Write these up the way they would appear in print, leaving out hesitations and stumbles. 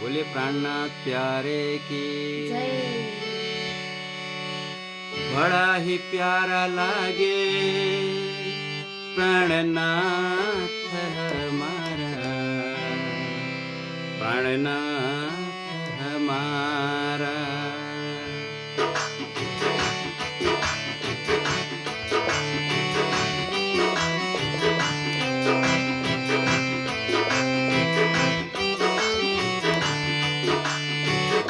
बोले प्राणनाथ प्यारे की। जय। बड़ा ही प्यारा लागे प्राणनाथ हमारा, प्राणनाथ हमारा।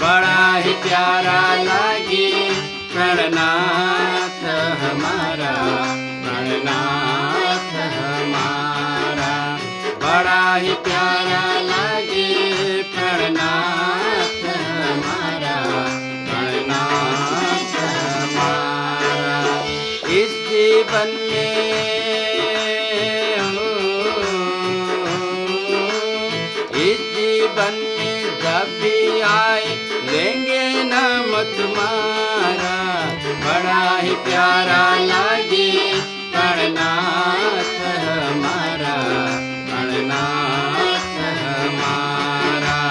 बड़ा ही प्यारा लागे प्राणनाथ हमारा, प्राणनाथ हमारा। बड़ा ही प्यारा लागे प्राणनाथ हमारा, प्राणनाथ हमारा। इस जीवन में इस जीवन में जब भी आए लेंगे नाम तुम्हारा। बड़ा ही प्यारा लागे प्राणनाथ हमारा, प्राणनाथ हमारा।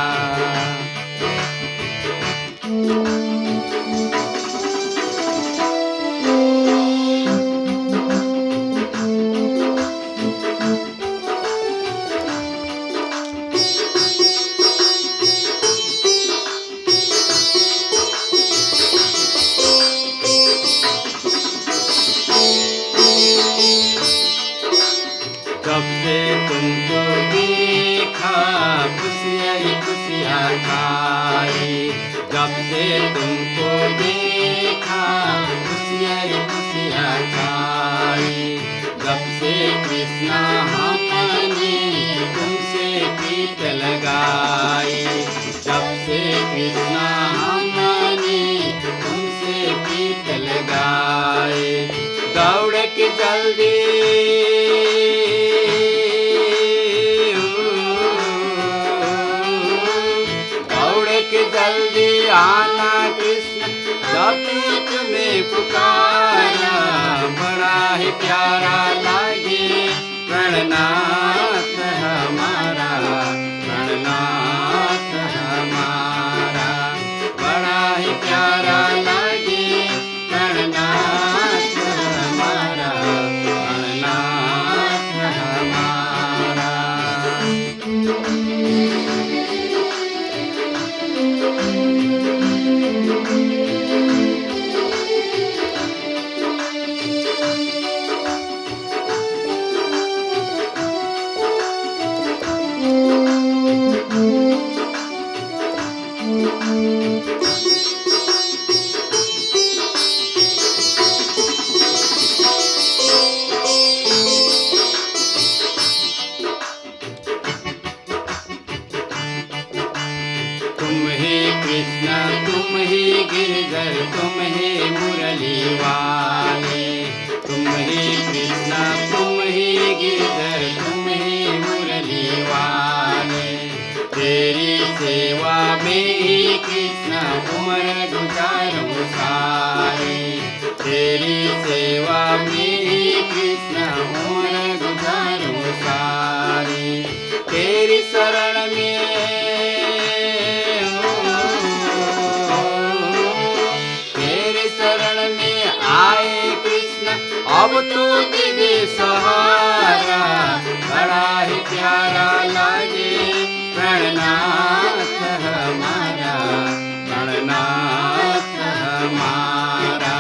जब से तुमको देखा खुशियाँ ही खुशियाँ खाई। जब से तुमको देखा खुशियाँ ही खुशियाँ खाई। जब से कृष्णा हमने तुमसे प्रीत लगाई। जब से कृष्णा हमने तुमसे प्रीत लगाई। दौड़ के जल्दी जल्दी आना कृष्ण, जब भी तुम्हें पुकारा। बड़ा ही प्यारा लागे प्राणनाथ हमारा, प्राणनाथ हमारा। बड़ा ही प्यारा लागे प्राणनाथ हमारा, प्राणनाथ हमारा। तुम ही कृष्ण तुम ही गिरधर तुम ही मुरली वाले। तुम ही कृष्ण तुम ही गिरधर तुम ही मुरली वाले। तेरी सेवा में ही कृष्ण उम्र गुजारूं सारी। तेरी सेवा में ही कृष्ण उम्र गुजारूं सारी। तेरी शरण में आए कृष्ण अब तो दे सहारा। बड़ा ही प्यारा लागे प्राणनाथ हमारा, प्राणनाथ हमारा।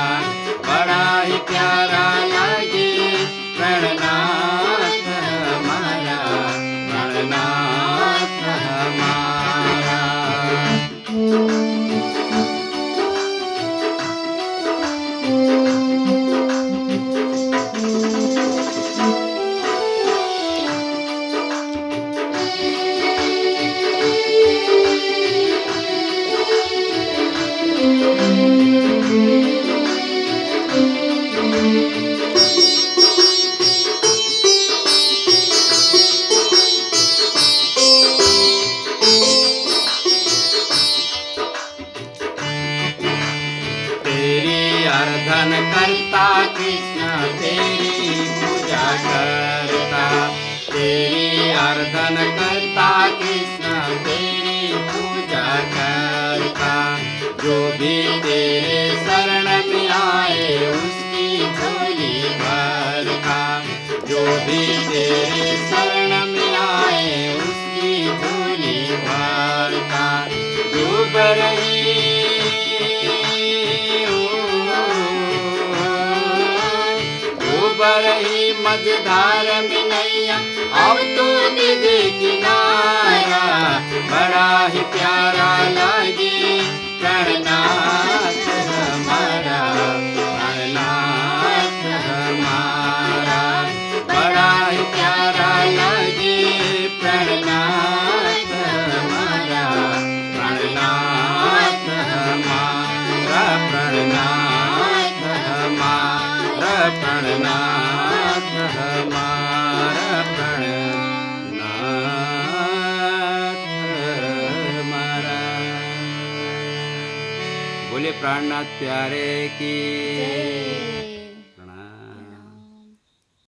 बड़ा ही प्यारा लागे प्राणनाथ हमारा, प्राणनाथ हमारा। आराधन करता कृष्ण तेरी पूजा करता। तेरी आराधन करता कृष्ण तेरी पूजा जो भी तेरे शरण में आए उसकी झोली भरता, जो भी तेरे शरण में आए उसकी झोली भरता। डूब रही मझधार में नैया, अब तो दे दे किनारा। बड़ा ही प्यारा लगे प्राणनाथ हमारा, प्राणनाथ हमारा। बड़ा ही प्यारा लगे प्राणनाथ हमारा, प्राणनाथ हमारा, प्राणनाथ हमारा, प्राणनाथ हमारा, प्राणनाथ हमारा। बोले प्राणनाथ प्यारे की।